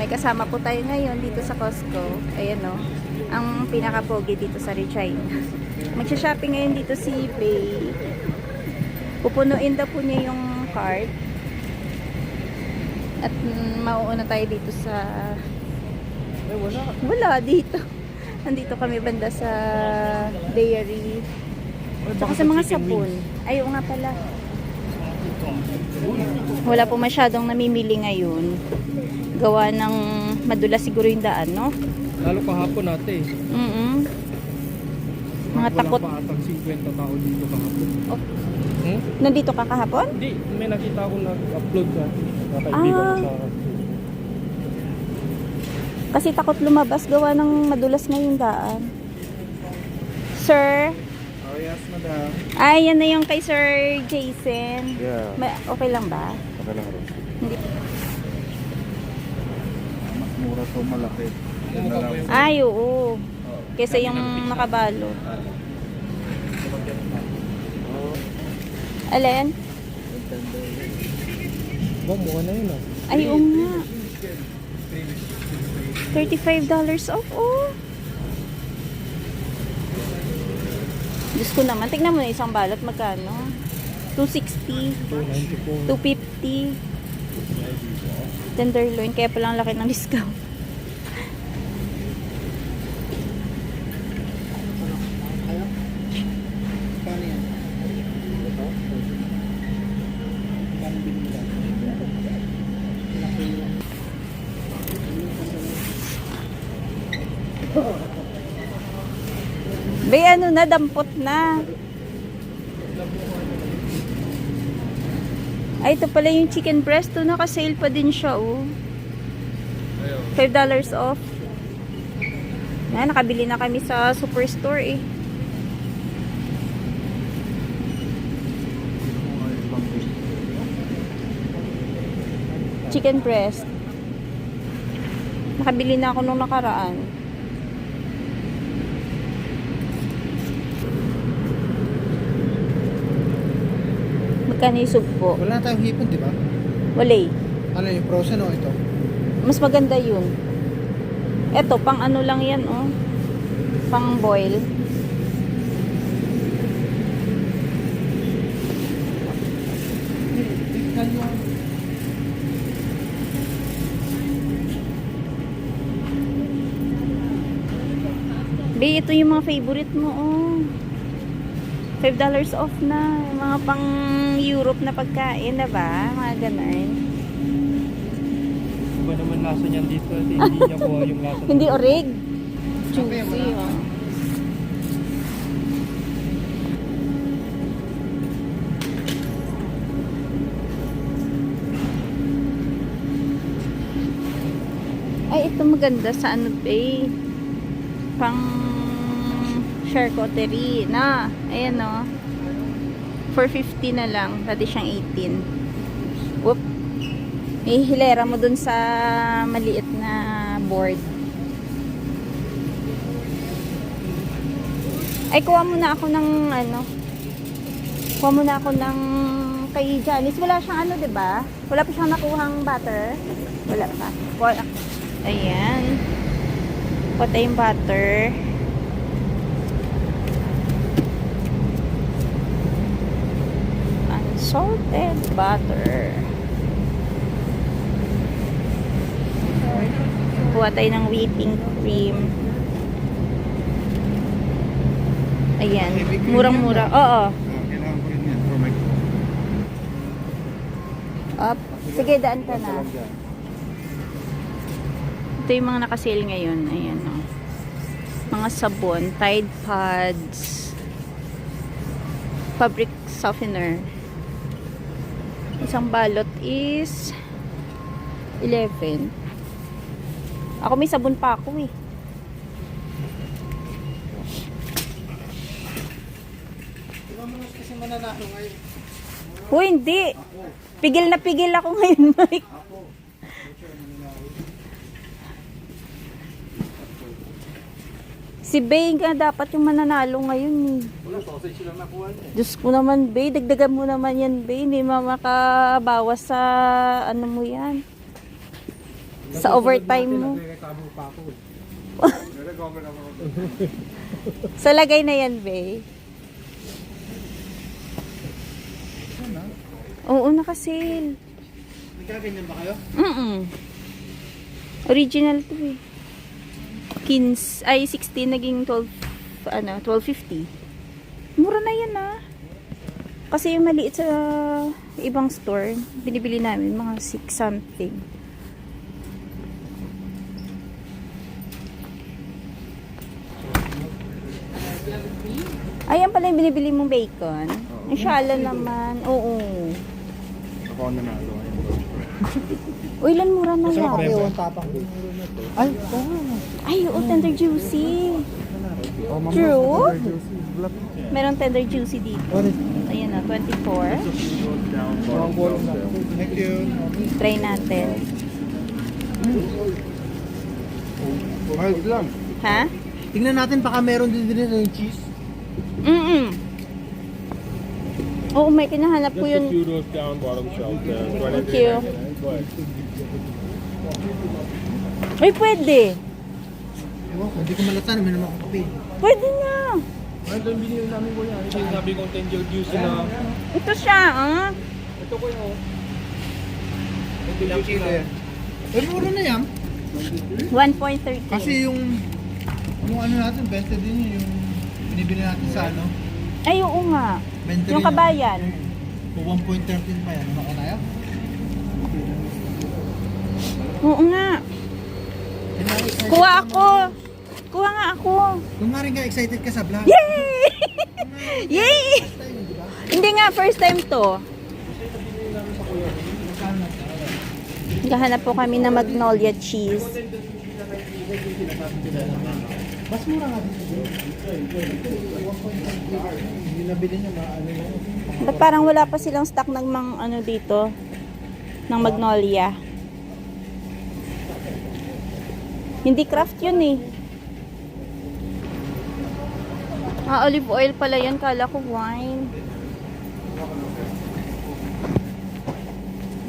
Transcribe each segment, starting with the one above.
May kasama po tayo ngayon dito sa Costco. Ayan o. Ang pinaka-pogi dito sa Regina. Magsha-shopping ngayon dito si Bay. Pupunuin daw po niya yung cart. At mauuna tayo dito sa... Wala dito. Nandito kami banda sa dairy. Saka sa mga sabon. Ay, oo nga pala. Wala po masyadong namimili ngayon. Gawa ng madulas siguro yung daan, no? Lalo kahapon natin. Mga takot. Wala pa atang 50 tao dito kahapon. Oh. Nandito ka kahapon? Hindi, may nakita ko na-upload sa kaibigan ko sa... Kasi takot lumabas gawa ng madulas ngayong daan. Sir? Oh yes, madam. Ay, yan na yung kay Sir Jason. Yeah. Okay lang ba? Okay lang rin. Hindi. Mas mura to, malaki. Ay, oo. Kesa yung nakabalo. Alin? Mukha na yun ah. Ay, oo nga. $35 off, oh. Diyos ko naman. Tignan mo na isang balot. Magkano? $260. $250. Tenderloin. Kaya palang laki ng discount. Bay, ano na, dampot na. Ay, ito pala yung chicken breast. Ito, naka-sale pa din siya, oh. $5 off. Yan, nakabili na kami sa superstore, eh. Chicken breast. Nakabili na ako nung nakaraan. Magkano yung sugpo? Wala na tayong hipon, di ba? Walay. Ano yung frozen o ito? Mas maganda yun. Eto, pang ano lang yan, oh. Pang boil. Be, ito yung mga favorite mo, oh. $5 off na. Yung mga pang Europe na pagkain, diba? Mga ganun. Iba naman lasa niyan dito. Hindi niya kuha yung lasa. Hindi orig. Juicy, oh. Ay, ito maganda sa ano, eh. Pang charcuterie na. Ayan, oh. $4.50 na lang. Dati siyang 18. Whoop. May hilera mo dun sa maliit na board. Ay, kuha muna ako ng ano. Kuha muna ako ng kay Janice. Wala siyang ano, diba? Wala pa siyang nakuhang butter. Wala pa. Kuha. Ayan. Kuha tayong butter. Unsalted butter. Kuha tayo ng whipping cream. Ayan. Murang-mura. Oo. Kailangan ko rin yan. Up. Sige, daan ka na. Ito yung mga nakasale ngayon. Ayan, oh. Mga sabon. Tide Pods. Fabric softener. Isang balot is 11. Ako may sabon pa ako, eh. Kasi mananalo ngayon. Hindi. Pigil na pigil ako ngayon, Mike. Si Bay nga dapat yung mananalo ngayon, eh. Wala, sausage lang nakuha niya. Diyos ko naman, Bay. Dagdagan mo naman yan, Bay. Hindi makabawas sa ano mo yan. Sa overtime mo. Nagreklamo pa ako. Sa lagay na yan, be. Oo, naka-sale. Nagkaganyan ba kayo? Original to eh. 15, ay 16 naging 12, 12.50. Mura na yan ah. Kasi yung maliit sa ibang store, binibili namin mga 6 something. Ayan pala yung binibili mong bacon. Ang shala naman. Oo. Ako ang nanalo. Uy, lan mura na Kasi yan. makarewan tapang. Ay, Ay, oo, tender juicy. oh, ma'am. True? Meron tender juicy dito. What is Ayan na, 24. Wrong ball na. Thank you. Try natin. Mahal lang. Ha? Tingnan natin baka meron din yung cheese. Oo, may kinahanap ko yun. few rows down, bottom shelf there. Thank you. Ay, pwede. Ewan ko, hindi ko malatan. May naman akong kape. Pwede na. Ay, doon binili namin ko yan. Ito yung sabi kong 10 year juice na. Ito siya, ah. Ito ko yun. Ilang kilo yan? Eh, mura na yan. 1.13. Kasi yung ano natin, 20 din yun. Yung binibili natin sa ano. Ay, oo nga. 20 Yung rin kabayan. O 1.13 pa yan. Ano ka na yan? Oo nga. Kuha ako. Kuha nga ako. Kung nga rin ka excited ka sa vlog. Yay! Yay! Hindi nga, first time to. Naghahanap po kami ng Magnolia cheese. Mas mura nga dito. Hindi nabili niya maano yun. Ba't parang wala pa silang stock ng ano dito? Ng Magnolia. Hindi craft yun eh. Ah, olive oil pala yan. Kala ko wine.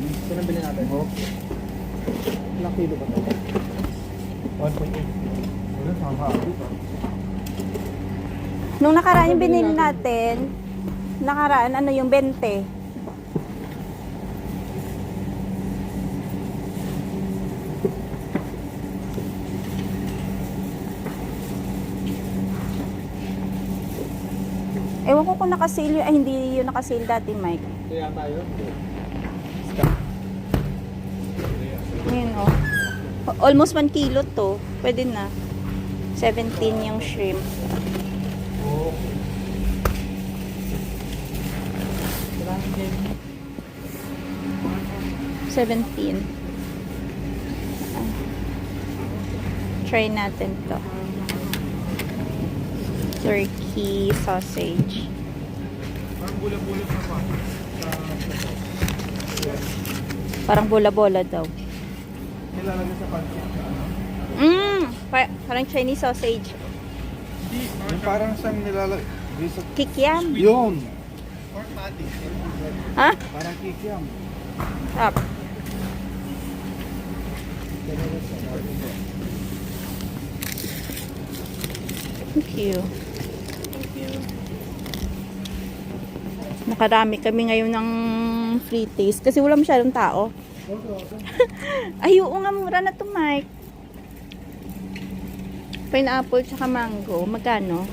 Ito nang bilhin natin. Ilang kilo ba ito? 1.8. Wala, sangka. Nung nakaraan yung binili natin, nakaraan ano yung 20. Ewan ko kung nakasale yun. Ay, hindi yun nakasale dati, Mike. Kaya tayo? Ayun, oh. Almost 1 kilo to. Pwede na. 17 yung shrimp. Oo. 17. Try natin to. Turkey sausage. Parang bula-bula sa pa. Parang bola-bola daw. Nilalagay sa pancake. Parang Chinese sausage. Yung parang siyang nilalagay. Kikiam. Yun. Pork patty. Ha? Parang kikiam. Sarap. Thank you. Nakarami kami ngayon ng free taste kasi wala masyadong tao. Ay, oo nga, mura na to, Mike. Pineapple tsaka mango. Magkano?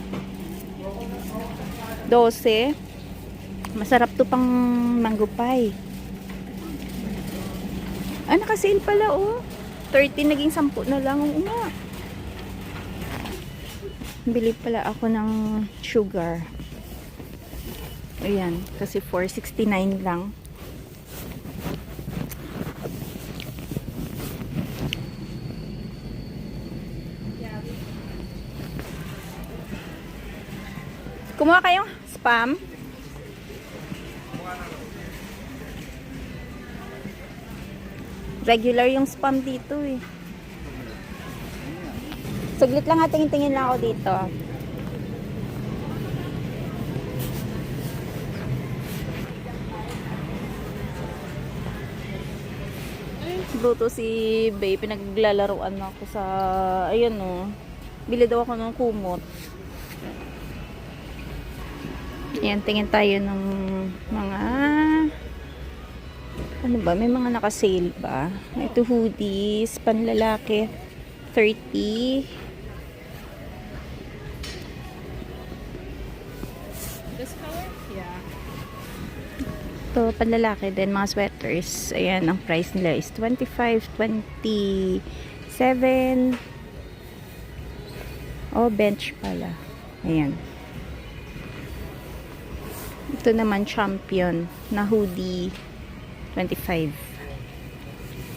12. Masarap to pang mango pie. Ah, naka-sale pala, oh. 13 naging 10 na lang. Oo nga. Bili pala ako ng sugar. Ayan, kasi 4.69 lang. Kumuha kayong spam? Regular yung spam dito eh. Saglit lang ha, tingin-tingin lang ako dito. Luto si Bay, pinaglalaroan ako sa, ayan o. Bili daw ako ng kumot. Ayan, tingin tayo ng mga, ano ba, may mga naka-sale ba? Ito hoodies, panlalaki, 30. This color? Yeah. Ito, panlalaki din, mga sweaters. Ayan, ang price nila is 25, 27. Oh, bench pala. Ayan. Ito naman, Champion na hoodie, 25.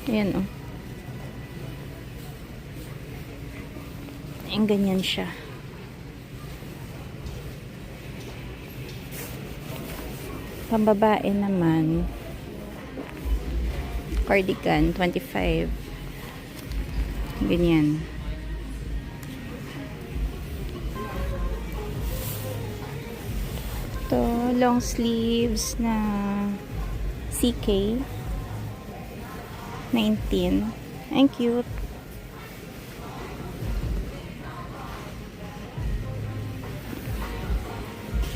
Ayan, oh. Ayan, ganyan siya. Pambabae naman, cardigan, 25. Ganyan. Ito, long sleeves na CK. 19. Ang cute.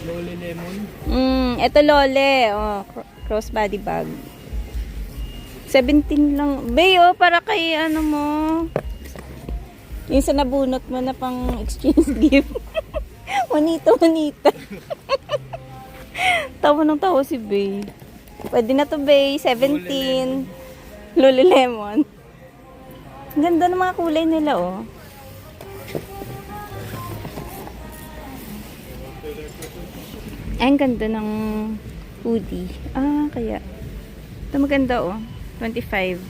Lole lemon. Ito Lole. Oh, crossbody bag. 17 lang. Bay, oh, para kay ano mo. Yung sa nabunot mo na pang exchange gift. Manita, manita. Tawa ng tawa si Bay. Pwede na to, Bay. 17. Lululemon. Ang ganda ng mga kulay nila, oh. Ay, ang ganda ng hoodie. Ah, kaya. Ito maganda, oh. 25.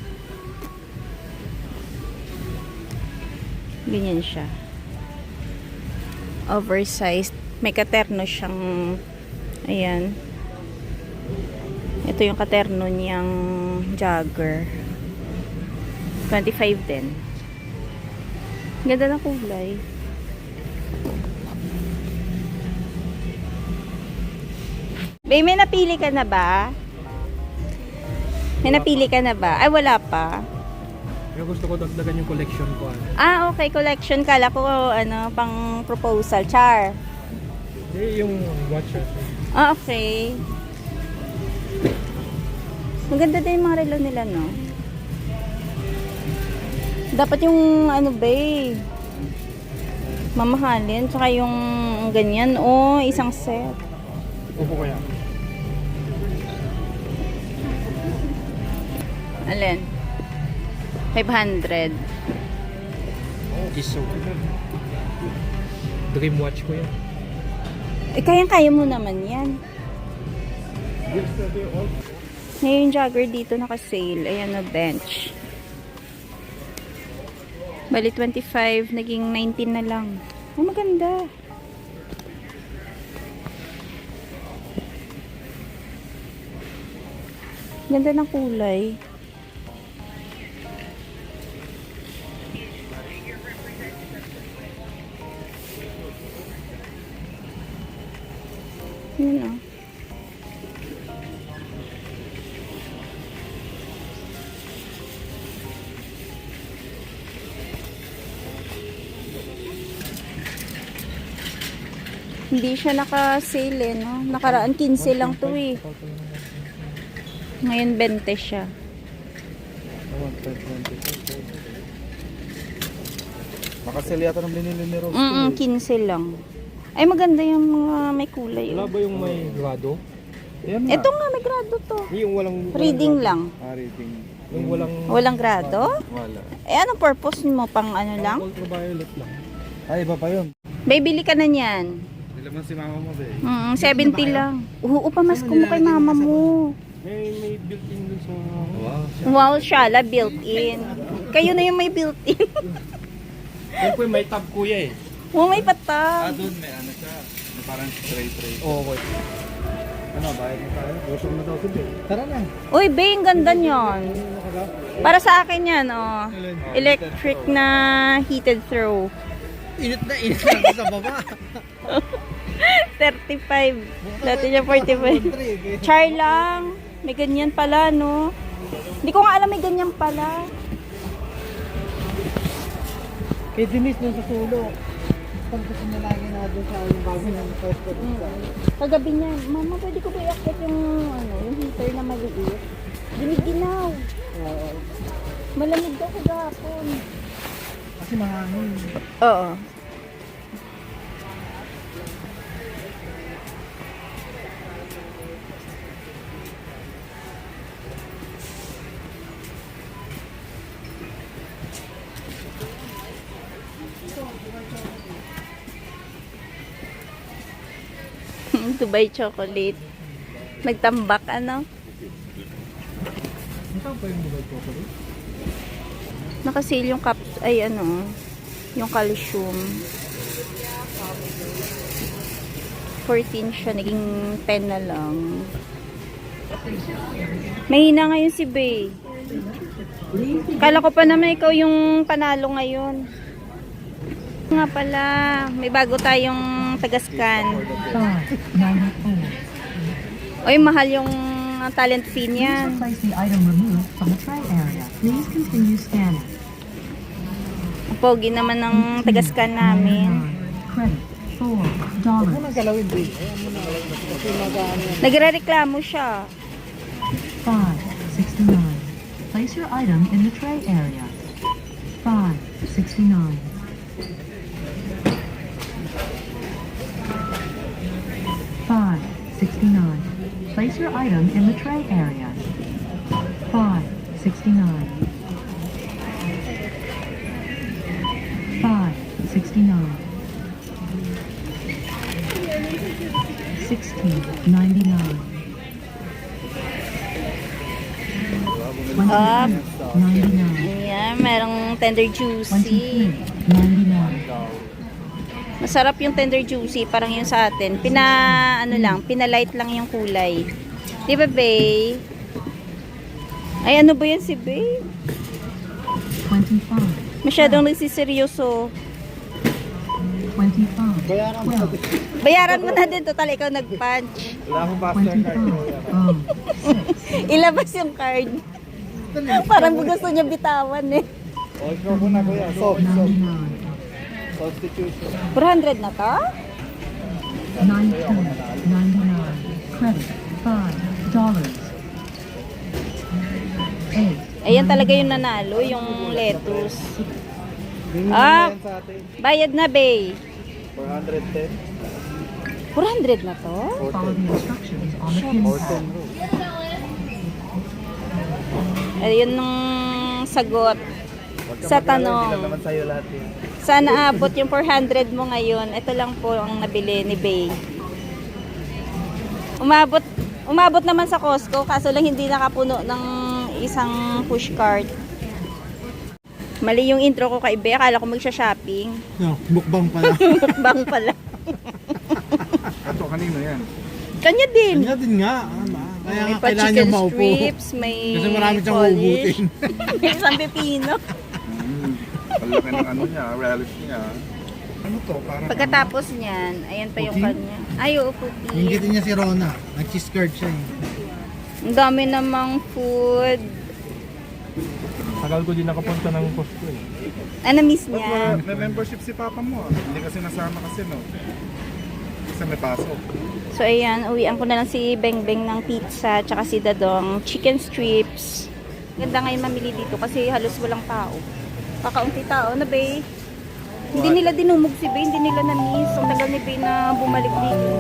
Ganyan siya. Oversized. May katerno siyang, ayan. Ito yung katerno niyang jogger. 25 din. Ganda ng kulay. Bay, may napili ka na ba? May napili ka na ba? Ay, wala pa. Kaya gusto ko dagdagan yung collection ko. Ah, okay. Collection. Kala ko, ano, pang proposal. Char. Hindi, yung watches. Ah, okay. Maganda din yung mga relo nila, no? Dapat yung, ano, bay, mamahalin. Tsaka yung ganyan. Oh, isang set. Upo ko yan. Alin? 500. Oh, is so good. Dream watch ko yan. Eh, kayang-kaya mo naman yan. Yesterday all. Ngayon, jogger dito naka-sale. Ayan na, bench. Bali, 25. Naging 19 na lang. Oh, maganda. Ganda ng kulay. Yun, oh. Hindi siya naka-sale, no? Nakaraan 15 lang to, eh. Ngayon 20 siya. Makasali yata ng binili ni Rose. 15 lang. Ay, maganda yung mga may kulay. Wala Oh. ba yung may grado? Yan Ito nga, may grado to. Yung walang Reading lang. Reading. Yung walang Walang grado? Wala. Eh, anong purpose mo? Pang ano lang? ultraviolet lang. Ay, iba pa yun. Bay, bili ka na niyan. Nilaman si mama mo, be. 70 lang. Oo, pamasko mo kay mama mo. May built-in dun sa... Wow. Wow, shala, built-in. Kayo na yung may built-in. Yung po may tab kuya eh. Oh, may patab. Doon may ano siya. May parang tray. Oo, okay. Ano, bayad mo tayo? Busog na daw si be. Tara na. Uy, Bay, ang ganda niyan. Para sa akin yan, oh. Electric na heated throw. Init na sa baba. 35. Dati niya 45. Char lang. May ganyan pala, no? Hindi ko nga alam may ganyan pala. Kay Denise nung sa sulok. Pag gusto niya lagi na doon sa yung bago ng first ko. Kagabi niya, Mama, pwede ko ba i-accept yung, yung heater na maliit? Giniginaw. Oo. Malamig daw kagapon. Kasi mahangin. Oo. Dubai chocolate. Nagtambak, ano? Ito pa yung Dubai chocolate? Nakasil yung cup, ay ano, yung calcium. 14 siya, naging 10 na lang. Mahina ngayon si Bay. Kala ko pa naman ikaw yung panalo ngayon. Nga pala, may bago tayong taga-scan. Oy, mahal yung talent fee niyan. Place the item removed from the tray area. Please continue scanning. Ang pogi naman ng taga-scan namin. Credit Huwag $4. mo nang galawin, babe. Ayan mo na. Kasi magaan yan. Nagre-reklamo siya. $5.69. Place your item in the tray area. $5.69. $5.69. Place your item in the tray area. $5.69. $5.69. $16.99. Up. $23.99. Ayan, merong tender juicy. $23.99. Masarap yung tender juicy, parang yung sa atin. Pinalight lang yung kulay. Di ba, Bay? Ay, ano ba yan si Bay? 25. Masyadong nagsiseryoso. 25. Bayaran mo sa Bayaran mo na din, total ikaw nag-punch. Wala akong Mastercard. 25. Ilabas yung card. Parang gusto niya bitawan eh. O, ikaw ko na, kuya. Soft. 99. Substitution. 400 na to? 19.99. Credit $5. 8. Ayan talaga yung nanalo, yung lettuce. Bingin Ah. na yan sa atin. Bayad na, Bay. 410. 400 na to? Follow the instructions on the pin Or pad. 10 rules. Ayun nung sagot sa Hindi lang tanong. naman sa'yo lahat yun. Sana abot yung 400 mo ngayon. Ito lang po ang nabili ni Bay. Umabot naman sa Costco, kaso lang hindi nakapuno ng isang pushcart. Mali yung intro ko kay Bay. Akala ko magsha-shopping. No, mukbang pala. Mukbang pala. Ito, kanino yan? Kanya din. Kanya din nga. Kaya May nga pa kailangan niya chicken maupo. strips, may Kasi marami siyang polish, huhugutin. may isang pepino. Palaki ng ano niya, relish niya. Ano to? Parang Pagkatapos niyan, ayan pa yung Puti? kanya. Ay, oo, puti. Hinggitin niya si Rona. Nag-cheese curd siya eh. Ang dami namang food. Tagal ko din nakapunta ng Costco eh. Ano miss niya? May membership si Papa mo. Hindi kasi nasama kasi no. Kasi may pasok. So ayan, uwian ko na lang si Bengbeng ng pizza, tsaka si Dadong chicken strips. Ganda ngayon mamili dito kasi halos walang tao. Kakaunti tao na, Bay. Hindi nila dinumog si Bay, hindi nila na-miss. Ang tagal ni Bay na bumalik dito.